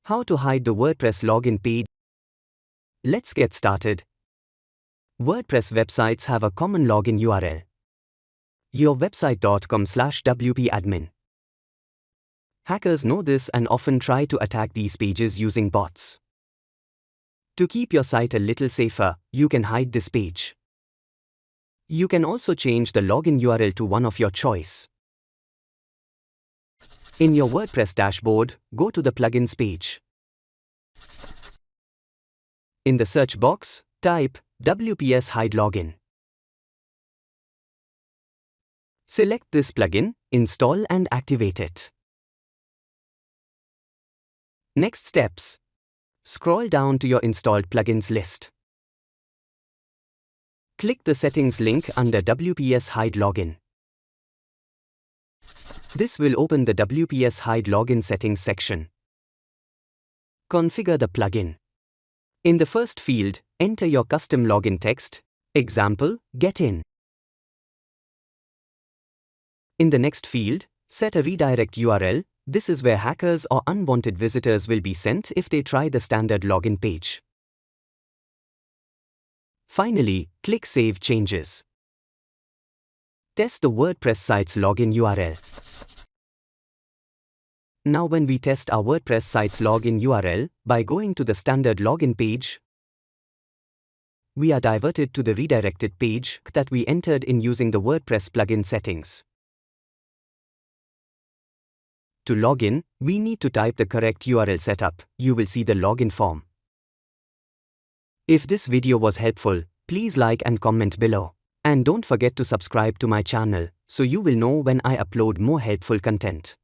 How to hide the WordPress login page? Let's get started. WordPress websites have a common login URL. yourwebsite.com/wp-admin. Hackers know this and often try to attack these pages using bots. To keep your site a little safer, you can hide this page. You can also change the login URL to one of your choice. In your WordPress dashboard, go to the plugins page. In the search box, type WPS Hide Login. Select this plugin, install and activate it. Next steps. Scroll down to your installed plugins list. Click the settings link under WPS Hide Login. This will open the WPS Hide Login settings section. Configure the plugin. In the first field, enter your custom login text, example, get in. In the next field, set a redirect URL. This is where hackers or unwanted visitors will be sent if they try the standard login page. Finally, click Save Changes. Test the WordPress site's login URL. Now when we test our WordPress site's login URL by going to the standard login page, we are diverted to the redirected page that we entered in using the WordPress plugin settings. To log in, we need to type the correct URL setup. You will see the login form. If this video was helpful, please like and comment below. And don't forget to subscribe to my channel so you will know when I upload more helpful content.